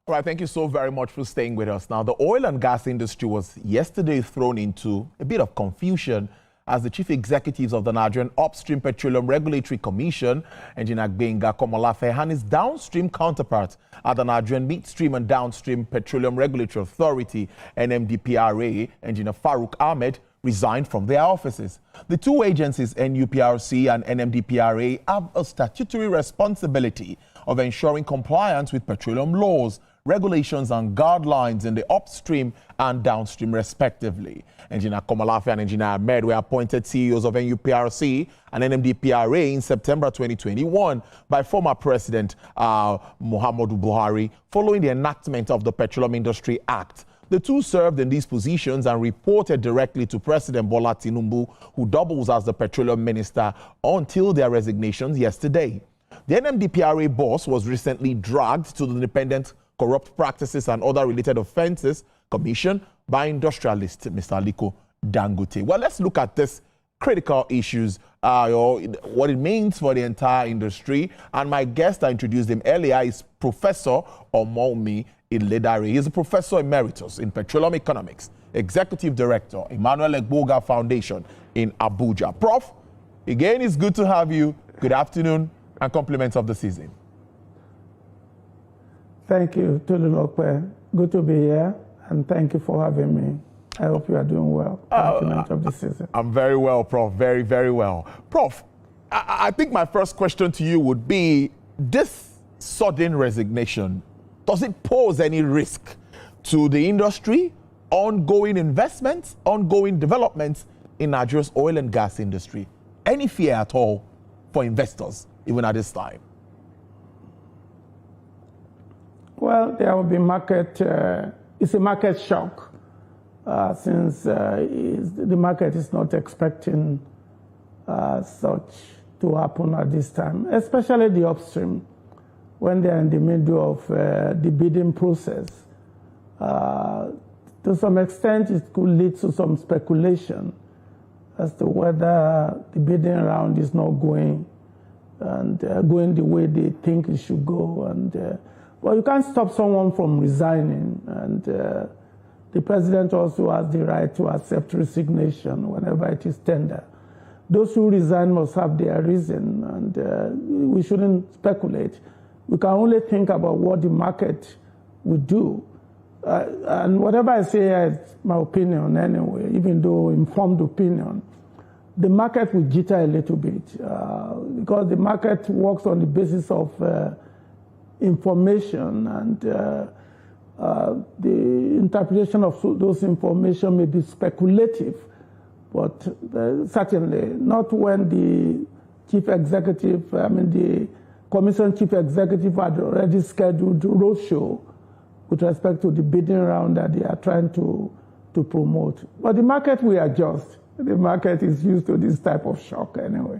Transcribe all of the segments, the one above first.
All right, thank you so very much for staying with us. Now, the oil and gas industry was yesterday thrown into a bit of confusion as the chief executives of the Nigerian Upstream Petroleum Regulatory Commission, Engineer Komolafe, and his downstream counterpart at the Nigerian Midstream and Downstream Petroleum Regulatory Authority, NMDPRA, Engineer Farouk Ahmed, resigned from their offices. The two agencies, NUPRC and NMDPRA, have a statutory responsibility of ensuring compliance with petroleum laws, regulations and guidelines in the upstream and downstream respectively. Engineer Komolafe and Engineer Ahmed were appointed CEOs of NUPRC and NMDPRA in September 2021 by former President Muhammadu Buhari following the enactment of the Petroleum Industry Act. The two served in these positions and reported directly to President Bola Tinubu, who doubles as the petroleum minister, until their resignations yesterday. The NMDPRA boss was recently dragged to the Independent Corrupt Practices and Other Related Offences Commission by industrialist Mr. Aliko Dangote. Well, let's look at this critical issues, what it means for the entire industry. And my guest, I introduced him earlier, is Professor Omomi Iledare. He's a professor emeritus in petroleum economics, executive director, Emmanuel Egboga Foundation in Abuja. Prof, again, it's good to have you. Good afternoon and compliments of the season. Thank you, Tolulope. Good to be here, and thank you for having me. I hope you are doing well. Compliments of the season. I'm very well, Prof. Very, very well. Prof, I think my first question to you would be, this sudden resignation, does it pose any risk to the industry, ongoing investments, ongoing developments in Nigeria's oil and gas industry? Any fear at all for investors, even at this time? Well, there will be market, it's a market shock since the market is not expecting such to happen at this time, especially the upstream, when they're in the middle of the bidding process. To some extent, it could lead to some speculation as to whether the bidding round is not going and going the way they think it should go. And well, you can't stop someone from resigning, and the president also has the right to accept resignation whenever it is tender. Those who resign must have their reason, and we shouldn't speculate. We can only think about what the market will do. And whatever I say is my opinion anyway, even though informed opinion, the market will jitter a little bit because the market works on the basis of information, and the interpretation of those information may be speculative, but certainly not when the chief executive, the commission chief executive had already scheduled roadshow with respect to the bidding round that they are trying to promote. But the market will adjust. The market is used to this type of shock anyway.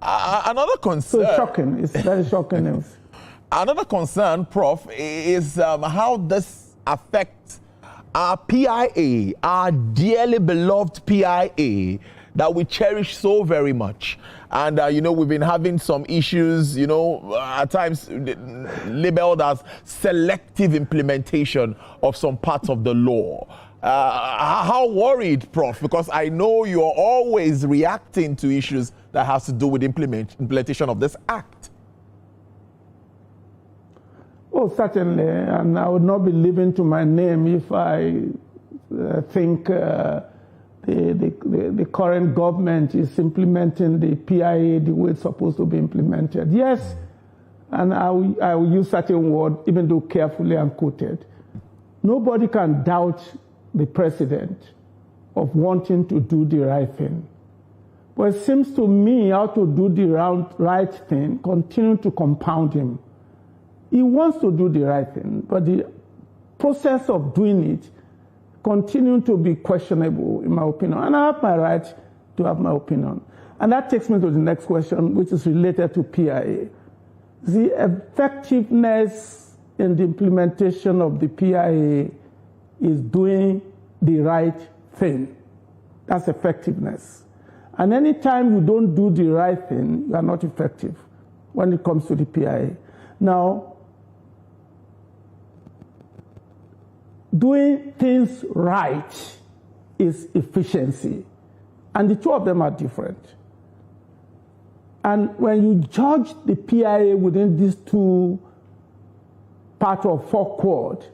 Another concern. So shocking. It's very shocking news. Another concern, Prof, is how this affects our PIA, our dearly beloved PIA that we cherish so very much. And, we've been having some issues, at times labeled as selective implementation of some parts of the law. How worried, Prof? Because I know you're always reacting to issues that has to do with implementation of this act. Oh, certainly, and I would not be living to my name if I think the current government is implementing the PIA the way it's supposed to be implemented. Yes, and I will use certain word, even though carefully and quoted. Nobody can doubt the president of wanting to do the right thing. But it seems to me how to do the right thing continue to compound him. He wants to do the right thing, but the process of doing it continues to be questionable, in my opinion. And I have my right to have my opinion. And that takes me to the next question, which is related to PIA. The effectiveness in the implementation of the PIA is doing the right thing. That's effectiveness. And anytime you don't do the right thing, you are not effective when it comes to the PIA. Now, doing things right is efficiency. And the two of them are different. And when you judge the PIA within these two parts of four quad,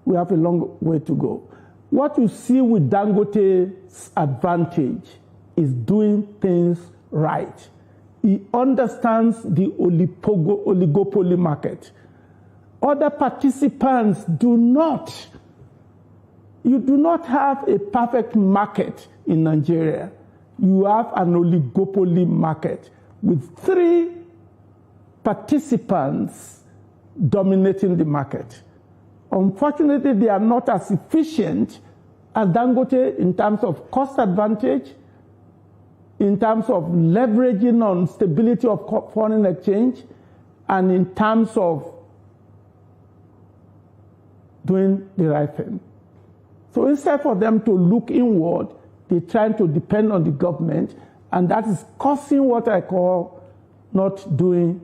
we have a long way to go. What you see with Dangote's advantage is doing things right. He understands the oligopoly market. Other participants do not. You do not have a perfect market in Nigeria. You have an oligopoly market with 3 participants dominating the market. Unfortunately, they are not as efficient as Dangote in terms of cost advantage, in terms of leveraging on stability of foreign exchange, and in terms of doing the right thing. So instead for them to look inward, they're trying to depend on the government, and that is causing what I call not doing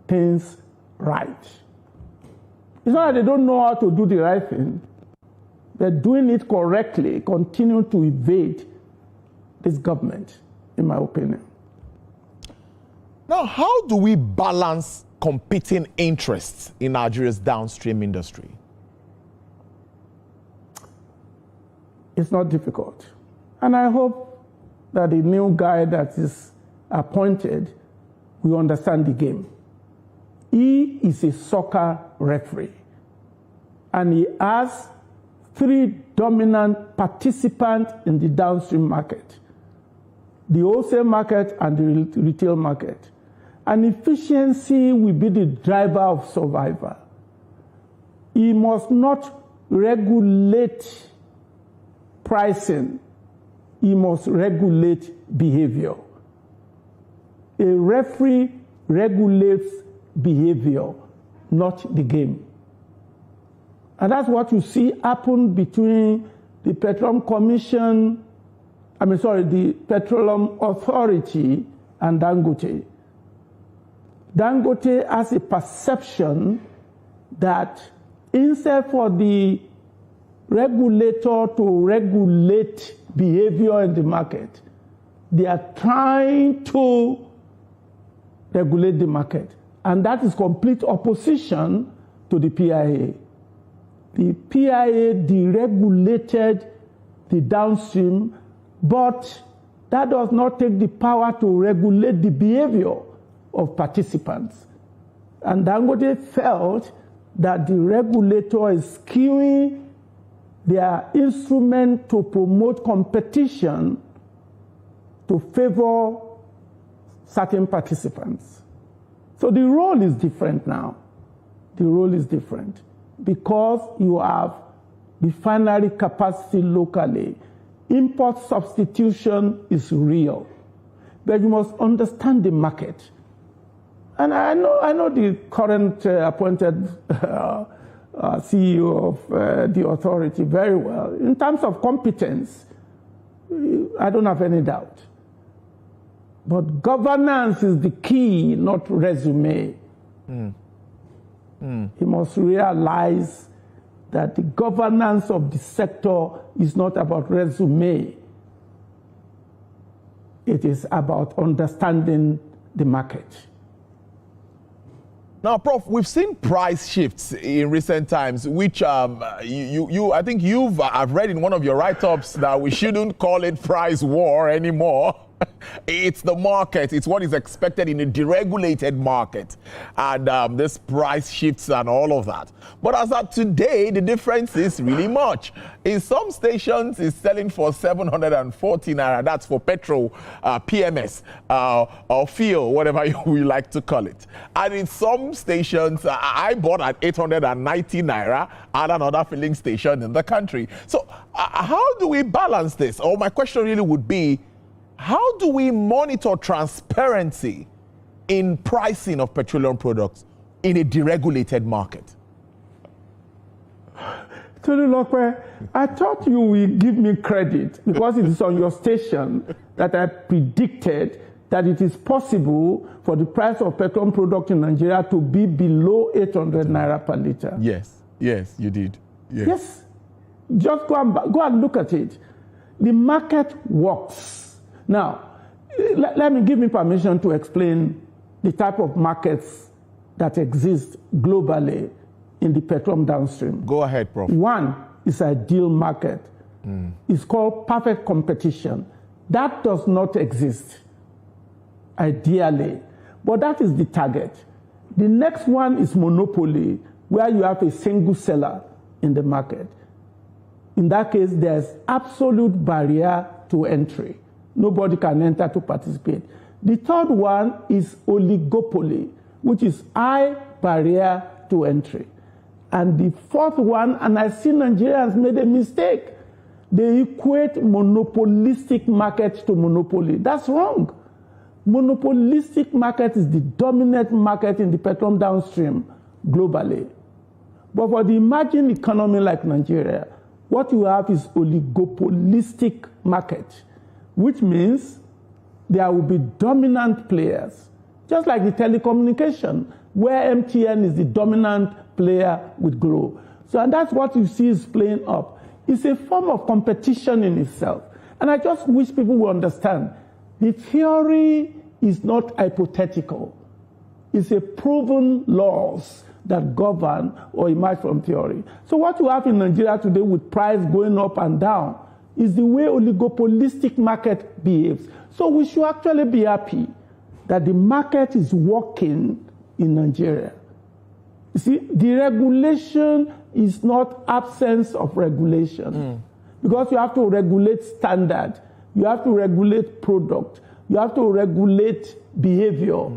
things right. It's not that they don't know how to do the right thing. They're doing it correctly, continue to evade this government, in my opinion. Now, how do we balance competing interests in Nigeria's downstream industry? It's not difficult. And I hope that the new guy that is appointed will understand the game. He is a soccer referee, and he has 3 dominant participants in the downstream market: the wholesale market and the retail market. And efficiency will be the driver of survival. He must not regulate pricing. He must regulate behavior. A referee regulates behavior, not the game. And that's what you see happen between the Petroleum Commission, the Petroleum Authority and Dangote. Dangote has a perception that instead for the regulator to regulate behavior in the market, they are trying to regulate the market. And that is complete opposition to the PIA. The PIA deregulated the downstream, but that does not take the power to regulate the behavior of participants. And Dangote felt that the regulator is skewing their instrument to promote competition to favor certain participants. So the role is different now. The role is different because you have refinery capacity locally. Import substitution is real, but you must understand the market. And I know the current appointed CEO of the authority very well. In terms of competence, I don't have any doubt. But governance is the key, not resume. He must realize that the governance of the sector is not about resume. It is about understanding the market. Now, Prof, we've seen price shifts in recent times, which I think I've read in one of your write-ups that we shouldn't call it price war anymore. It's the market. It's what is expected in a deregulated market. And this price shifts and all of that. But as of today, the difference is really much. In some stations, it's selling for 740 naira. That's for petrol, PMS, or fuel, whatever you like to call it. And in some stations, I bought at 890 naira at another filling station in the country. So how do we balance this? Or my question really would be, how do we monitor transparency in pricing of petroleum products in a deregulated market? Tony Lokwe, I thought you will give me credit because it is on your station that I predicted that it is possible for the price of petroleum product in Nigeria to be below 800 naira per liter. Yes, you did. Yes. Yes. Just go and look at it. The market works. Now, give me permission to explain the type of markets that exist globally in the petroleum downstream. Go ahead, Prof. One is ideal market. It's called perfect competition. That does not exist, ideally. But that is the target. The next one is monopoly, where you have a single seller in the market. In that case, there's absolute barrier to entry. Nobody can enter to participate. The third one is oligopoly, which is high barrier to entry. And the fourth one, and I see Nigerians made a mistake. They equate monopolistic market to monopoly. That's wrong. Monopolistic market is the dominant market in the petroleum downstream globally. But for the emerging economy like Nigeria, what you have is oligopolistic market, which means there will be dominant players, just like the telecommunication, where MTN is the dominant player with Glo. So, and that's what you see is playing up. It's a form of competition in itself. And I just wish people will understand, the theory is not hypothetical. It's a proven laws that govern or emerge from theory. So what you have in Nigeria today with price going up and down is the way oligopolistic market behaves. So we should actually be happy that the market is working in Nigeria. You see, the regulation is not absence of regulation. Because you have to regulate standard, you have to regulate product, you have to regulate behavior,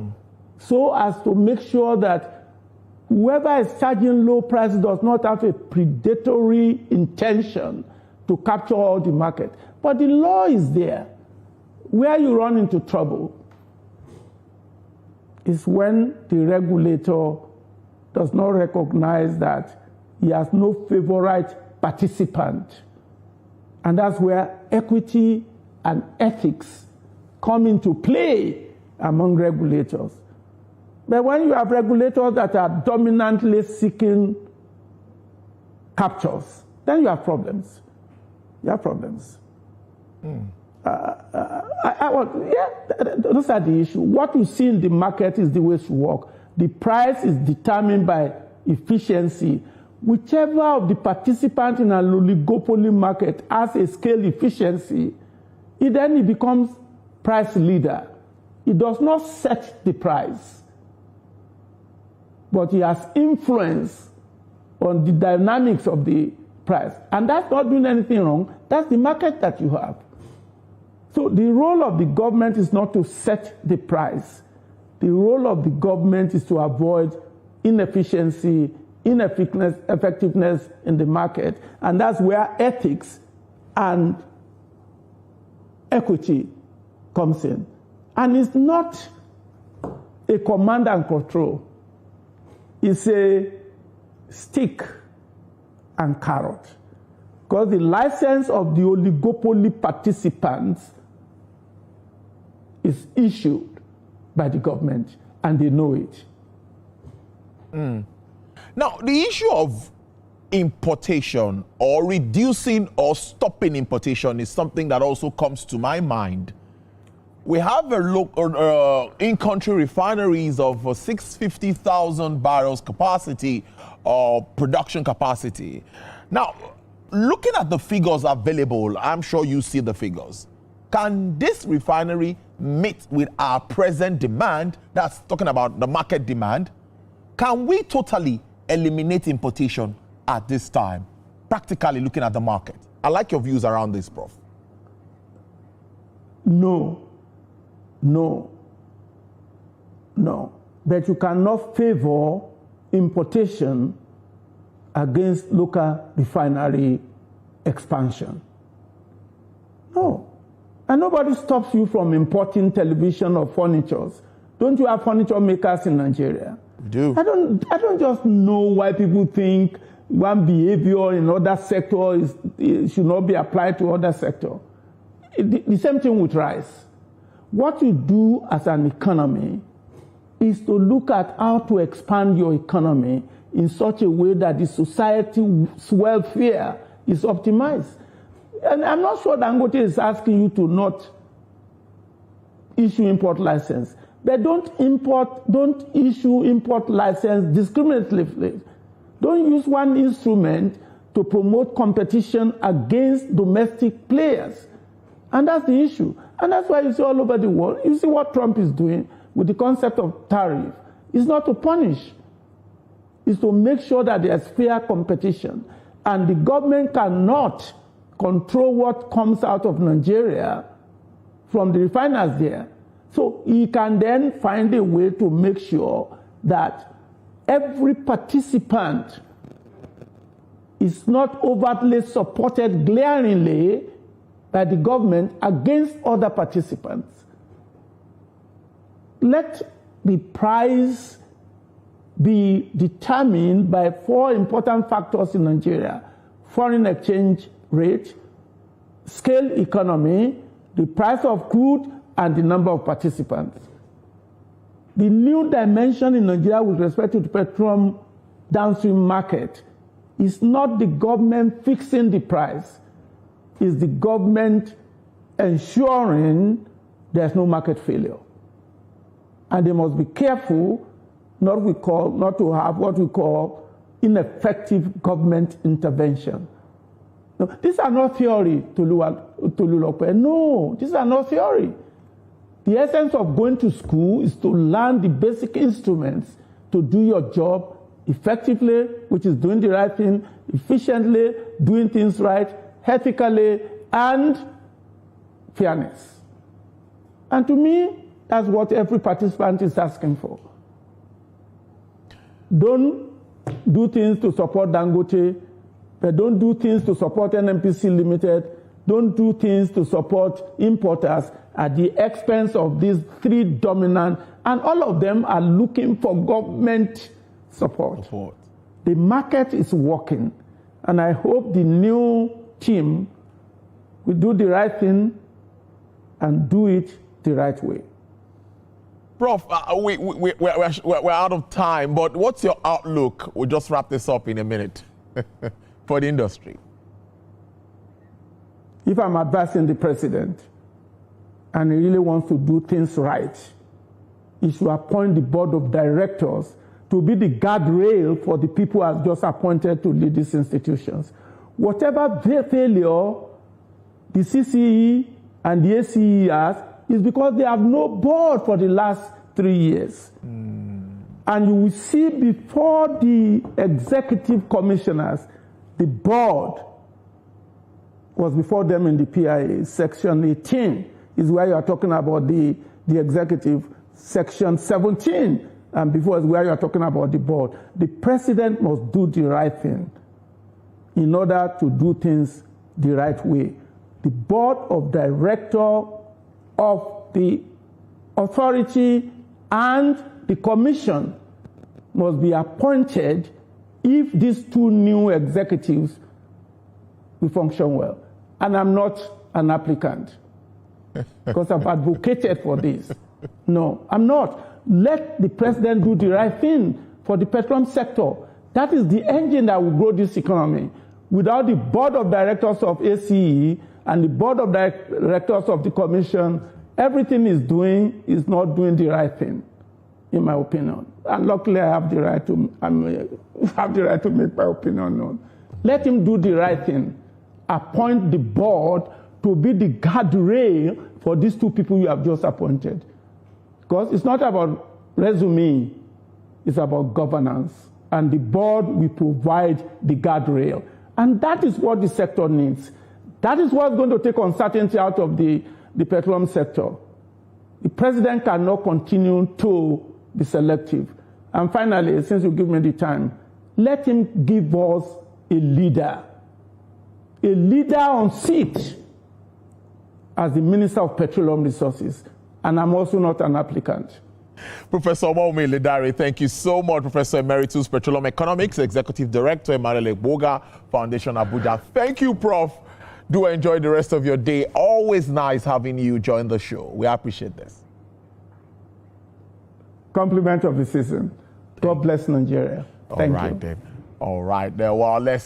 so as to make sure that whoever is charging low prices does not have a predatory intention to capture all the market. But the law is there. Where you run into trouble is when the regulator does not recognize that he has no favorite participant. And that's where equity and ethics come into play among regulators. But when you have regulators that are dominantly seeking captures, then you have problems. You have problems. Those are the issue. What you see in the market is the way to work. The price is determined by efficiency. Whichever of the participants in an oligopoly market has a scale efficiency, it becomes price leader. It does not set the price, but it has influence on the dynamics of the price. And that's not doing anything wrong. That's the market that you have. So the role of the government is not to set the price. The role of the government is to avoid inefficiency, ineffectiveness in the market. And that's where ethics and equity comes in. And it's not a command and control. It's a stick and carrot. Because the license of the oligopoly participants is issued by the government, and they know it. Now, the issue of importation or reducing or stopping importation is something that also comes to my mind. We have a look in-country refineries of 650,000 barrels capacity or production capacity. Now, looking at the figures available, I'm sure you see the figures. Can this refinery meet with our present demand? That's talking about the market demand. Can we totally eliminate importation at this time, practically looking at the market? I like your views around this, Prof. No. But you cannot favor importation against local refinery expansion. No. And nobody stops you from importing television or furniture. Don't you have furniture makers in Nigeria? We do. I don't just know why people think one behavior in other sector should not be applied to other sector. The same thing with rice. What you do as an economy is to look at how to expand your economy in such a way that the society's welfare is optimized. And I'm not sure Dangote is asking you to not issue import license, but don't issue import license discriminatively. Don't use one instrument to promote competition against domestic players. And that's the issue. And that's why you see all over the world, you see what Trump is doing with the concept of tariff. It's not to punish. It's to make sure that there's fair competition. And the government cannot control what comes out of Nigeria from the refiners there. So he can then find a way to make sure that every participant is not overtly supported glaringly by the government against other participants. Let the price be determined by 4 important factors in Nigeria: foreign exchange rate, scale economy, the price of crude, and the number of participants. The new dimension in Nigeria with respect to the petroleum downstream market is not the government fixing the price, it's the government ensuring there's no market failure. And they must be careful not to have what we call ineffective government intervention. No, these are not theory, Tolulope. No, these are not theory. The essence of going to school is to learn the basic instruments to do your job effectively, which is doing the right thing, efficiently, doing things right, ethically, and fairness. And to me, that's what every participant is asking for. Don't do things to support Dangote, but don't do things to support NNPC Limited. Don't do things to support importers at the expense of these 3 dominant, and all of them are looking for government support. The market is working, and I hope the new team will do the right thing and do it the right way. Prof, we're out of time, but what's your outlook? We'll just wrap this up in a minute for the industry. If I'm advising the president and he really wants to do things right, he should appoint the board of directors to be the guardrail for the people I've just appointed to lead these institutions. Whatever failure the CCE and the ACE has is because they have no board for the last 3 years. And you will see before the executive commissioners, the board was before them in the PIA. Section 18 is where you are talking about the executive. Section 17 and before is where you are talking about the board. The president must do the right thing in order to do things the right way. The board of directors of the authority and the commission must be appointed if these 2 new executives will function well. And I'm not an applicant because I've advocated for this. No, I'm not. Let the president do the right thing for the petroleum sector. That is the engine that will grow this economy. Without the board of directors of ACE and the board of directors of the commission, everything is not doing the right thing, in my opinion. And luckily, I have the right to make my opinion known. Let him do the right thing. Appoint the board to be the guardrail for these 2 people you have just appointed. Because it's not about resume, it's about governance. And the board will provide the guardrail. And that is what the sector needs. That is what's going to take uncertainty out of the petroleum sector. The president cannot continue to be selective. And finally, since you give me the time, let him give us a leader on seat as the Minister of Petroleum Resources. And I'm also not an applicant. Professor Omawumi Ledare, thank you so much. Professor Emeritus Petroleum Economics, Executive Director, Emmanuel Egboga, Foundation Abuja. Thank you, Prof. Do enjoy the rest of your day. Always nice having you join the show. We appreciate this. Compliment of the season. God bless Nigeria. Thank you. All right then. All right then. Well, let's